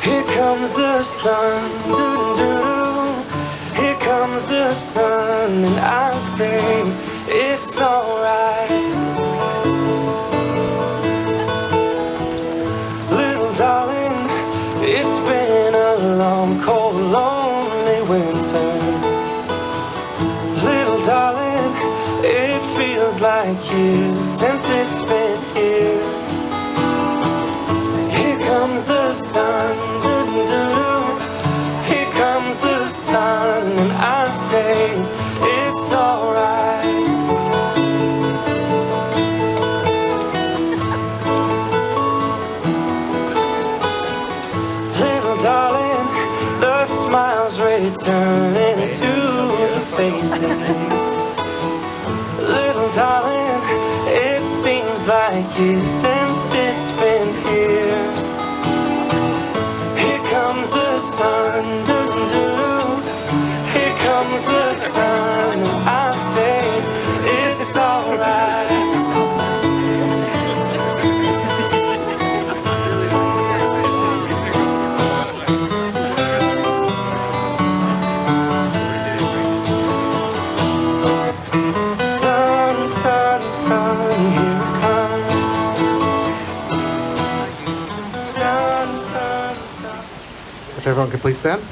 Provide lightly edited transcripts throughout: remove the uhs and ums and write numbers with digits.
Here comes the sun, doo-doo-doo. Here comes the sun, and I say it's alright. Little darling, it's been a long, cold, lonely winter. Little darling, it feels like years since it's been here. Here comes the sun, doo-doo-doo. Here comes the sun, and I say it's alright. Little darling, the smiles returning to the faces. Little darling, it seems like years since it's been here. Here comes the sun, doo-doo-doo. Here comes the sun, and I say it's alright. Sun, sun, sun, here it comes. Sun, sun, sun. If everyone could please stand.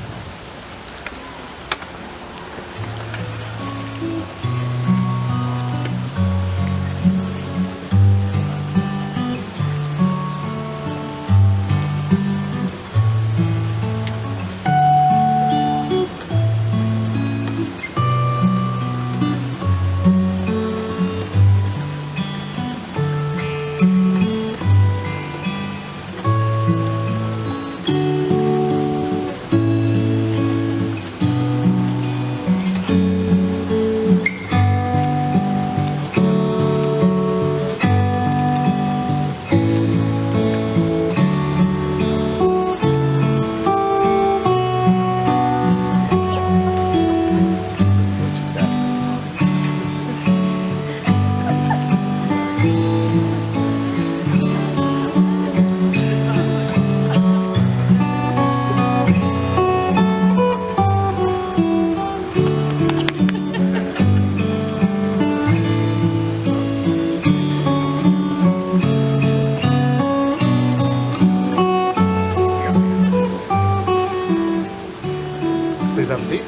Please have a seat.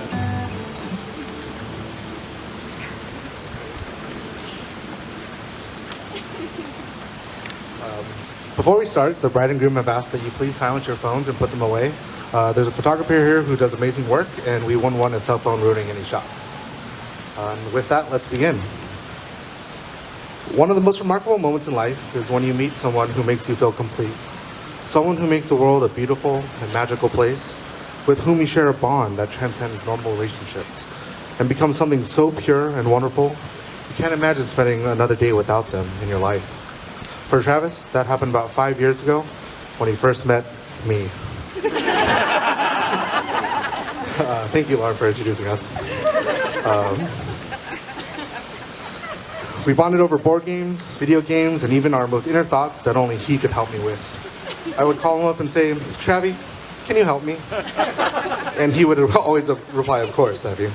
Before we start, the bride and groom have asked that you please silence your phones and put them away. There's a photographer here who does amazing work, and we wouldn't want his cell phone ruining any shots. And with that, let's begin. One of the most remarkable moments in life is when you meet someone who makes you feel complete. Someone who makes the world a beautiful and magical place, with whom you share a bond that transcends normal relationships and becomes something so pure and wonderful, you can't imagine spending another day without them in your life. For Travis, that happened about 5 years ago when he first met me. Thank you, Lauren, for introducing us. We bonded over board games, video games, and even our most inner thoughts that only he could help me with. I would call him up and say, "Travi, can you help me?" And he would always reply, "Of course, Abby."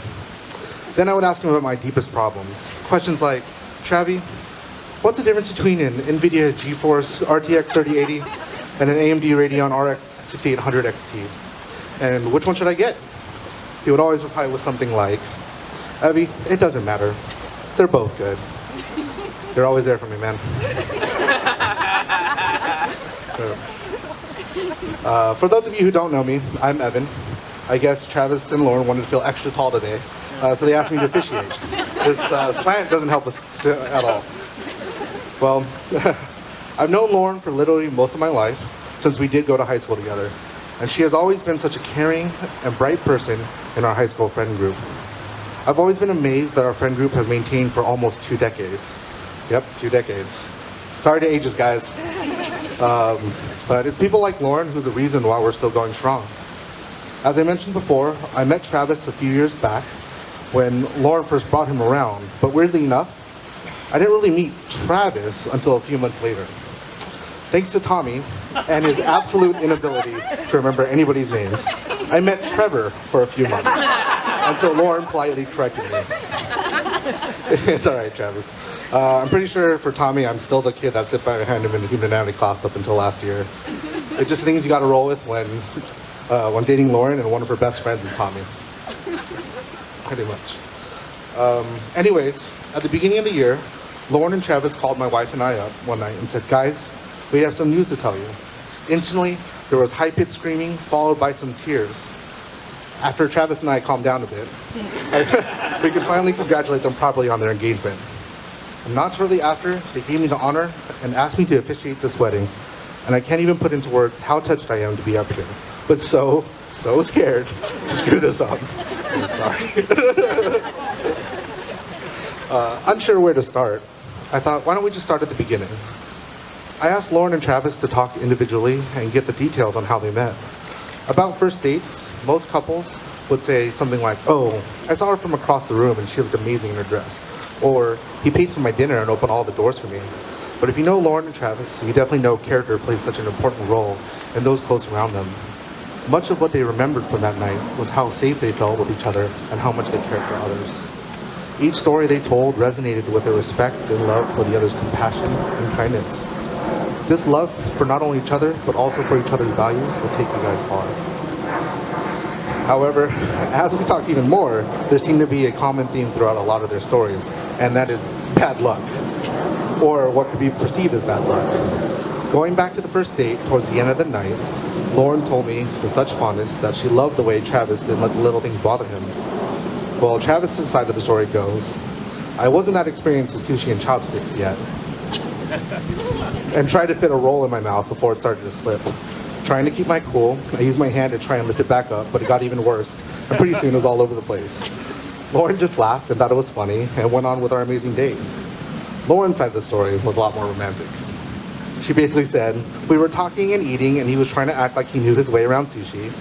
Then I would ask him about my deepest problems. Questions like, "Travi, what's the difference between an NVIDIA GeForce RTX 3080 and an AMD Radeon RX 6800 XT? And which one should I get?" He would always reply with something like, "Abby, it doesn't matter. They're both good." You're always there for me, man. For those of you who don't know me, I'm Evan. I guess Travis and Lauren wanted to feel extra tall today, so they asked me to officiate. This slant doesn't help us at all. Well, I've known Lauren for literally most of my life, since we did go to high school together. And she has always been such a caring and bright person in our high school friend group. I've always been amazed that our friend group has maintained for almost 2 decades. Yep, 2 decades. Sorry to age us, guys. But it's people like Lauren who's the reason why we're still going strong. As I mentioned before, I met Travis a few years back when Lauren first brought him around, but weirdly enough, I didn't really meet Travis until a few months later. Thanks to Tommy and his absolute inability to remember anybody's names, I met Trevor for a few months until Lauren politely corrected me. It's all right, Travis. I'm pretty sure for Tommy, I'm still the kid that sit behind him in the human anatomy class up until last year. It's just things you got to roll with when dating Lauren and one of her best friends is Tommy. Pretty much. Anyways, at the beginning of the year, Lauren and Travis called my wife and I up one night and said, "Guys, we have some news to tell you." Instantly, there was high-pitched screaming followed by some tears. After Travis and I calmed down a bit, we could finally congratulate them properly on their engagement. And not shortly after, they gave me the honor and asked me to officiate this wedding. And I can't even put into words how touched I am to be up here, but so scared to screw this up. So sorry. Unsure where to start, I thought, why don't we just start at the beginning? I asked Lauren and Travis to talk individually and get the details on how they met. About first dates, most couples would say something like, "Oh, I saw her from across the room and she looked amazing in her dress." Or, "He paid for my dinner and opened all the doors for me." But if you know Lauren and Travis, you definitely know character plays such an important role in those close around them. Much of what they remembered from that night was how safe they felt with each other and how much they cared for others. Each story they told resonated with their respect and love for the other's compassion and kindness. This love for not only each other, but also for each other's values will take you guys far. However, as we talked even more, there seemed to be a common theme throughout a lot of their stories, and that is bad luck, or what could be perceived as bad luck. Going back to the first date, towards the end of the night, Lauren told me with such fondness that she loved the way Travis didn't let the little things bother him. Well, Travis' side of the story goes, I wasn't that experienced with sushi and chopsticks yet, and tried to fit a roll in my mouth before it started to slip. Trying to keep my cool, I used my hand to try and lift it back up, but it got even worse, and pretty soon it was all over the place. Lauren just laughed and thought it was funny, and went on with our amazing date. Lauren's side of the story was a lot more romantic. She basically said, we were talking and eating, and he was trying to act like he knew his way around sushi,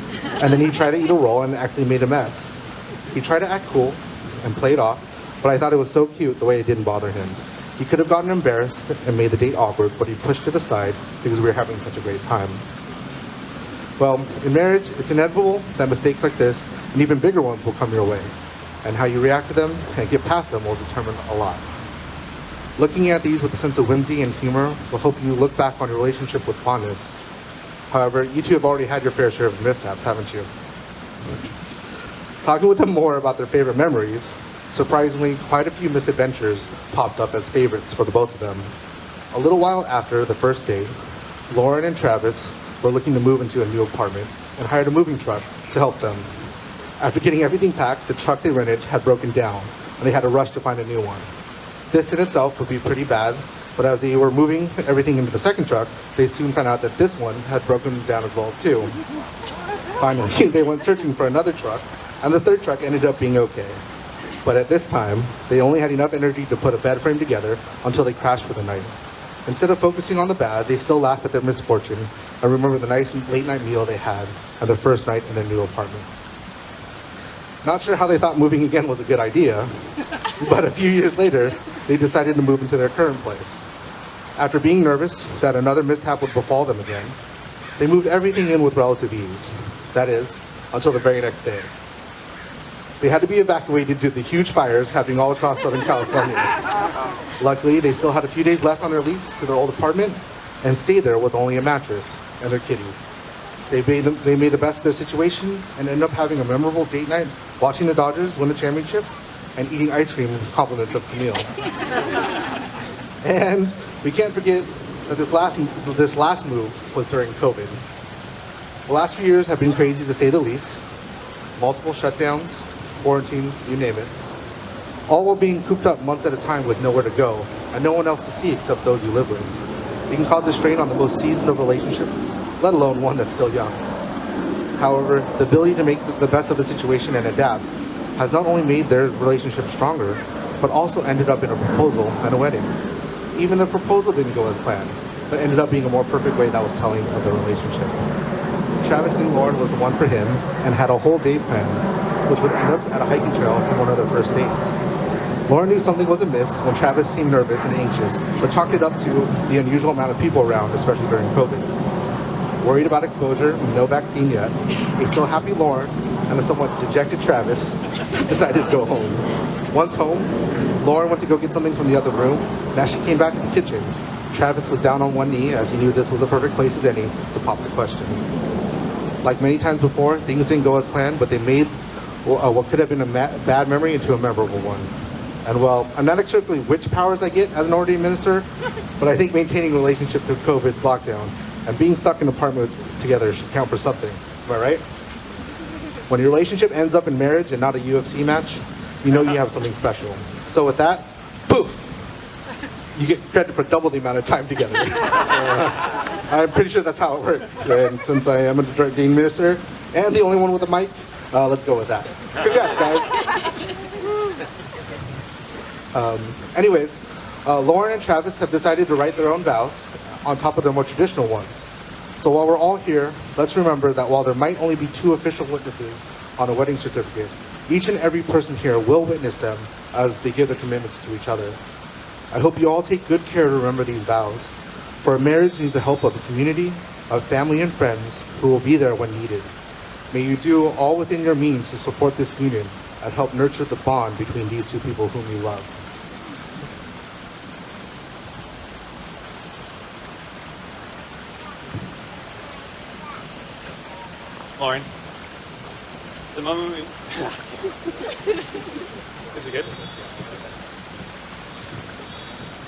and then he tried to eat a roll and actually made a mess. He tried to act cool and play it off, but I thought it was so cute the way it didn't bother him. He could have gotten embarrassed and made the date awkward, but he pushed it aside because we were having such a great time. Well, in marriage, it's inevitable that mistakes like this and even bigger ones will come your way, and how you react to them and get past them will determine a lot. Looking at these with a sense of whimsy and humor will help you look back on your relationship with fondness. However, you two have already had your fair share of mishaps, haven't you? Talking with them more about their favorite memories, surprisingly, quite a few misadventures popped up as favorites for the both of them. A little while after the first date, Lauren and Travis were looking to move into a new apartment and hired a moving truck to help them. After getting everything packed, the truck they rented had broken down, and they had to rush to find a new one. This in itself would be pretty bad, but as they were moving everything into the second truck, they soon found out that this one had broken down as well too. Finally, they went searching for another truck, and the third truck ended up being okay. But at this time, they only had enough energy to put a bed frame together until they crashed for the night. Instead of focusing on the bad, they still laugh at their misfortune and remember the nice late night meal they had and their first night in their new apartment. Not sure how they thought moving again was a good idea, but a few years later, they decided to move into their current place. After being nervous that another mishap would befall them again, they moved everything in with relative ease. That is, until the very next day. They had to be evacuated due to the huge fires happening all across Southern California. Luckily, they still had a few days left on their lease to their old apartment and stayed there with only a mattress and their kitties. They made the best of their situation and ended up having a memorable date night, watching the Dodgers win the championship and eating ice cream in compliments of Camille. And we can't forget that this last move was during COVID. The last few years have been crazy to say the least. Multiple shutdowns, quarantines, you name it. All while being cooped up months at a time with nowhere to go and no one else to see except those you live with. It can cause a strain on the most seasoned of relationships, let alone one that's still young. However, the ability to make the best of the situation and adapt has not only made their relationship stronger, but also ended up in a proposal and a wedding. Even the proposal didn't go as planned. but ended up being a more perfect way that was telling of the relationship. Travis knew Lauren was the one for him and had a whole day planned, which would end up at a hiking trail from one of their first dates. Lauren knew something was amiss when Travis seemed nervous and anxious, but chalked it up to the unusual amount of people around, especially during COVID. Worried about exposure, no vaccine yet, a still happy Lauren and a somewhat dejected Travis decided to go home. Once home, Lauren went to go get something from the other room, and as she came back to the kitchen, Travis was down on one knee as he knew this was a perfect place as any to pop the question. Like many times before, things didn't go as planned, but they made what could have been a bad memory into a memorable one. And well, I'm not sure which powers I get as an ordained minister, but I think maintaining relationship through COVID lockdown and being stuck in an apartment together should count for something. Am I right? When your relationship ends up in marriage and not a UFC match, you know you have something special. So with that, poof, you get credit for double the amount of time together. I'm pretty sure that's how it works. And since I am a ordained minister and the only one with a mic, let's go with that. Congrats, guys. Anyways, Lauren and Travis have decided to write their own vows on top of their more traditional ones. So while we're all here, let's remember that while there might only be 2 official witnesses on a wedding certificate, each and every person here will witness them as they give their commitments to each other. I hope you all take good care to remember these vows, for a marriage needs the help of the community, of family and friends who will be there when needed. May you do all within your means to support this union and help nurture the bond between these 2 people whom you love. Lauren, the moment we... Is it good?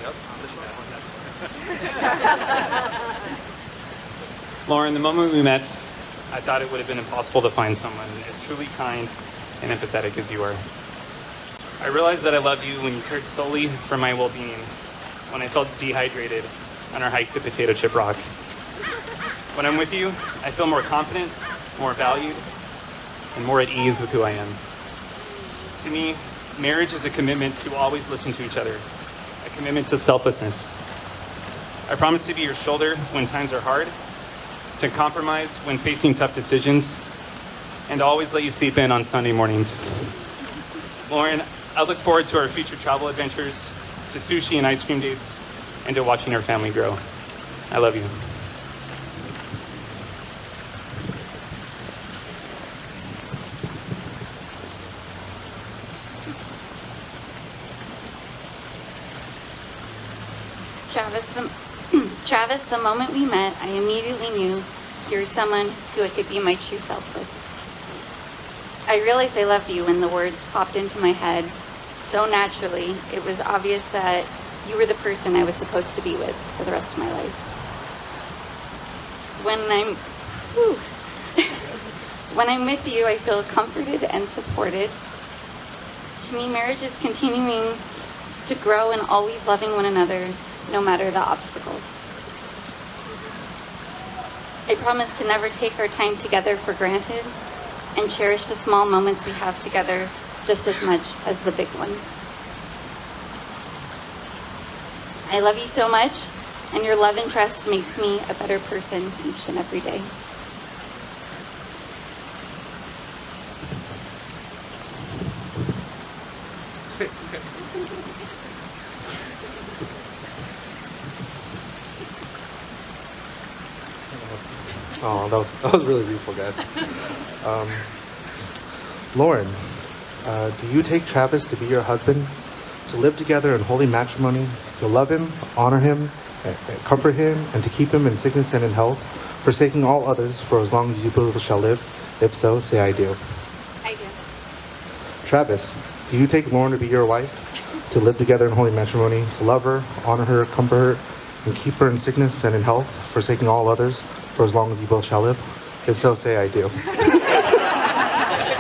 Yep. Lauren, the moment we met, I thought it would have been impossible to find someone as truly kind and empathetic as you are. I realized that I loved you when you cared solely for my well-being, when I felt dehydrated on our hike to Potato Chip Rock. When I'm with you, I feel more confident, more valued, and more at ease with who I am. To me, marriage is a commitment to always listen to each other, a commitment to selflessness. I promise to be your shoulder when times are hard, to compromise when facing tough decisions, and to always let you sleep in on Sunday mornings. Lauren, I look forward to our future travel adventures, to sushi and ice cream dates, and to watching our family grow. I love you. Travis, the moment we met, I immediately knew you were someone who I could be my true self with. I realized I loved you when the words popped into my head so naturally. It was obvious that you were the person I was supposed to be with for the rest of my life. When I'm with you, I feel comforted and supported. To me, marriage is continuing to grow and always loving one another, no matter the obstacles. I promise to never take our time together for granted and cherish the small moments we have together just as much as the big ones. I love you so much, and your love and trust makes me a better person each and every day. Oh, that was really beautiful, guys. Lauren, do you take Travis to be your husband, to live together in holy matrimony, to love him, honor him, and comfort him, and to keep him in sickness and in health, forsaking all others for as long as you both shall live? If so, say I do. I do. Travis, do you take Lauren to be your wife, to live together in holy matrimony, to love her, honor her, comfort her, and keep her in sickness and in health, forsaking all others for as long as you both shall live? If so, say I do.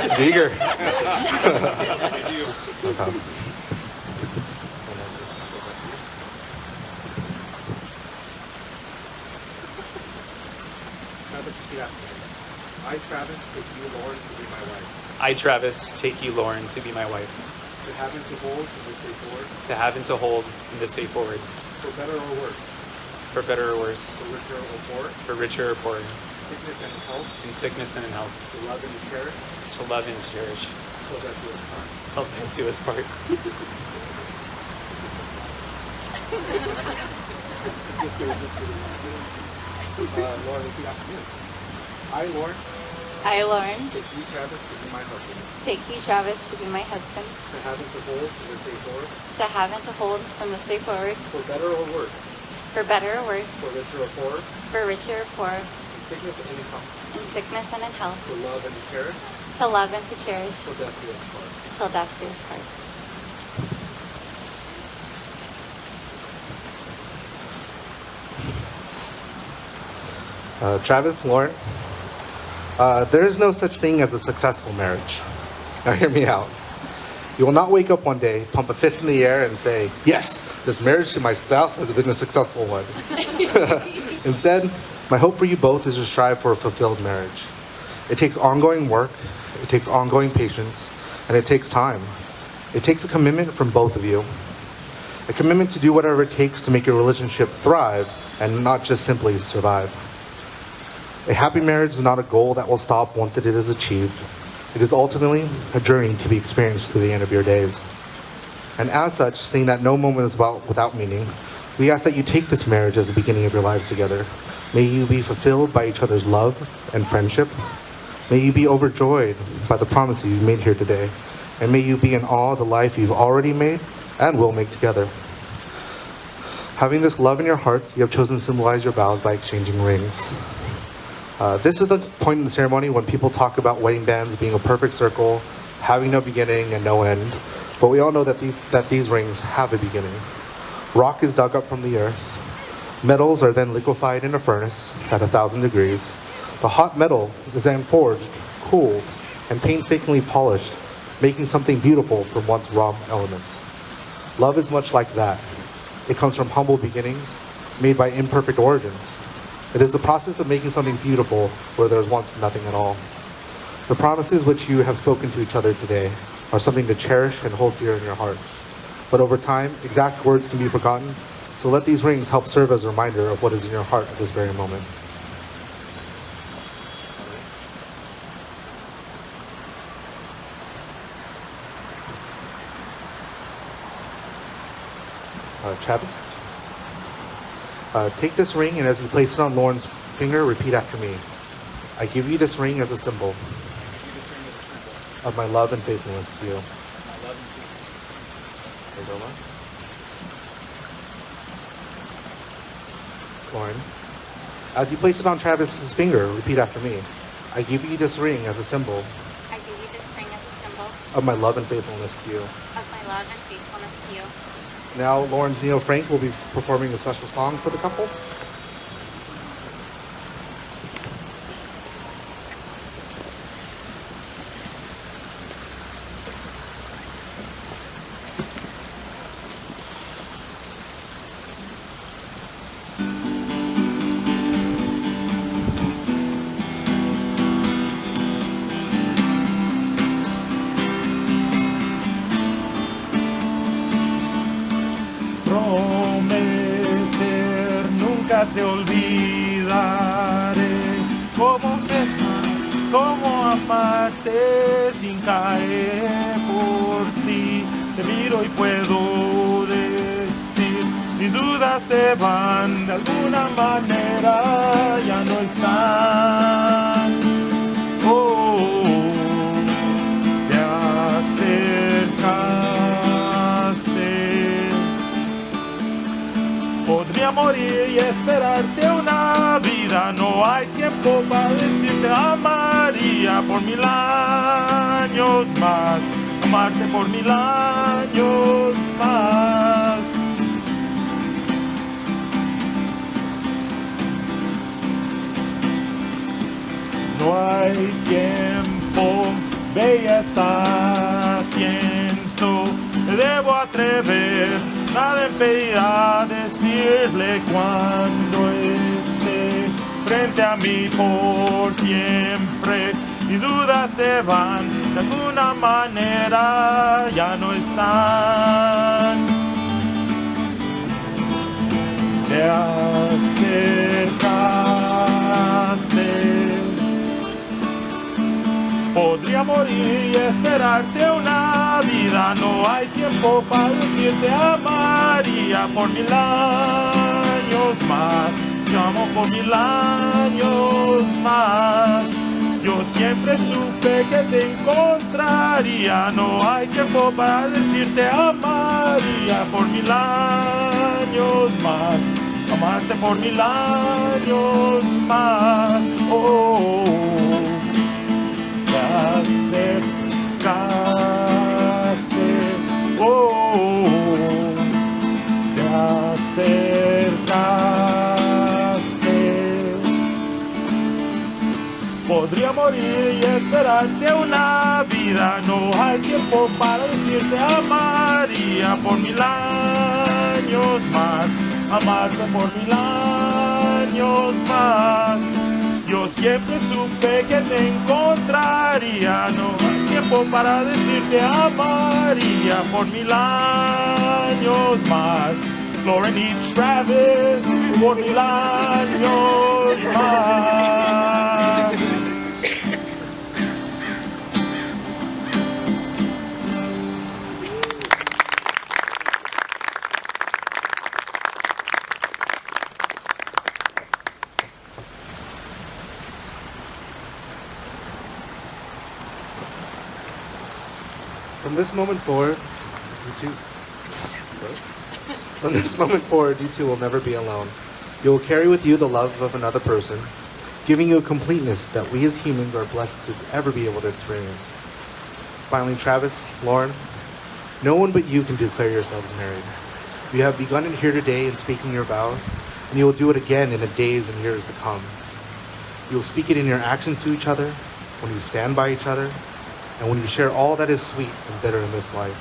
He's eager. Okay. I, Travis, take you, Lauren, to be my wife. I, Travis, take you, Lauren, to be my wife. To have and to hold in this day forward, To have and to hold in this day forward. for better or worse, For better or worse. for richer or poor, For richer or poorer. sickness and health, In sickness and in health. to love and cherish, To love and cherish. till death do us part. Till death do us part. Lauren, repeat after me. I, Lauren, I, Lauren, take you, Travis, to be my husband, take you, Travis, to be my husband, to have and to hold from this day forward, to have and to hold from this day forward, for better or worse, for better or worse, for richer or poorer, for richer or poor, in sickness and in health, in sickness and in health, to love and to cherish, to love and to cherish, till death do us part. till death do us part. Travis, Lauren, there is no such thing as a successful marriage. Now hear me out. You will not wake up one day, pump a fist in the air, and say, yes, this marriage to my spouse has been a successful one. Instead, my hope for you both is to strive for a fulfilled marriage. It takes ongoing work, it takes ongoing patience, and it takes time. It takes a commitment from both of you. A commitment to do whatever it takes to make your relationship thrive and not just simply survive. A happy marriage is not a goal that will stop once it is achieved. It is ultimately a journey to be experienced through the end of your days. And as such, seeing that no moment is without meaning, we ask that you take this marriage as the beginning of your lives together. May you be fulfilled by each other's love and friendship. May you be overjoyed by the promises you've made here today. And may you be in awe of the life you've already made and will make together. Having this love in your hearts, you have chosen to symbolize your vows by exchanging rings. This is the point in the ceremony when people talk about wedding bands being a perfect circle, having no beginning and no end. But we all know that these rings have a beginning. Rock is dug up from the earth. Metals are then liquefied in a furnace at 1,000 degrees. The hot metal is then forged, cooled, and painstakingly polished, making something beautiful from once raw elements. Love is much like that. It comes from humble beginnings, made by imperfect origins. It is the process of making something beautiful where there was once nothing at all. The promises which you have spoken to each other today are something to cherish and hold dear in your hearts. But over time, exact words can be forgotten, so let these rings help serve as a reminder of what is in your heart at this very moment. Travis? Take this ring, and as you place it on Lauren's finger, repeat after me. I give you this ring as a symbol of my love and faithfulness to you. There you go, Lauren. As you place it on Travis's finger, repeat after me. I give you this ring as a symbol I give you this ring as a symbol of my love and faithfulness to you. of my love and faithfulness to you. Now, Lauren's Neo Frank will be performing a special song for the couple. Prometer, nunca te olvidaré. Cómo pensar, cómo amarte sin caer por ti. Te miro y puedo decir, mis dudas se van, de alguna manera ya no están. Oh, te acercaste. Podría morir y esperarte una vida. No hay tiempo para decirte amaría por 1000 años más. Amarte por 1000 años más. No hay tiempo, bella está, siento, me debo atrever, nada impedirá decirle cuando esté frente a mí por siempre. Mis dudas se van, de alguna manera ya no están. te acercaste. Podría morir y esperarte una vida, no hay tiempo para decirte amaría por 1000 años más. Te amo por 1000 años más. Yo siempre supe que te encontraría, no hay tiempo para decirte amaría por 1000 años más. Amarte por 1000 años más. Oh, te acercaste. Oh, te acercaste. Podría morir y esperarte una vida, no hay tiempo para decirte amaría por 1000 años más, amarte por 1000 años más. Yo siempre supe que te encontraría, no hay tiempo para decirte amaría por 1000 años más. Lauren y Travis, por 1000 años más. From this moment forward, you two will never be alone. You will carry with you the love of another person, giving you a completeness that we as humans are blessed to ever be able to experience. Finally, Travis, Lauren, no one but you can declare yourselves married. You have begun it here today in speaking your vows, and you will do it again in the days and years to come. You will speak it in your actions to each other, when you stand by each other, and when you share all that is sweet and bitter in this life.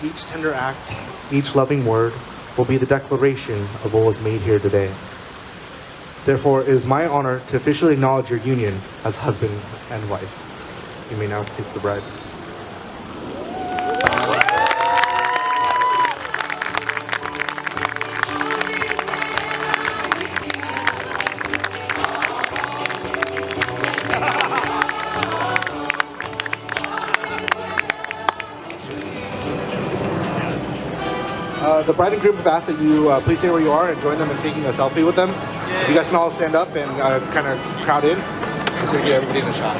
Each tender act, each loving word will be the declaration of what was made here today. Therefore, it is my honor to officially acknowledge your union as husband and wife. You may now kiss the bride. The bride and groom have asked that you please stay where you are and join them in taking a selfie with them. You guys can all stand up and kind of crowd in. Just to get everybody in the shot.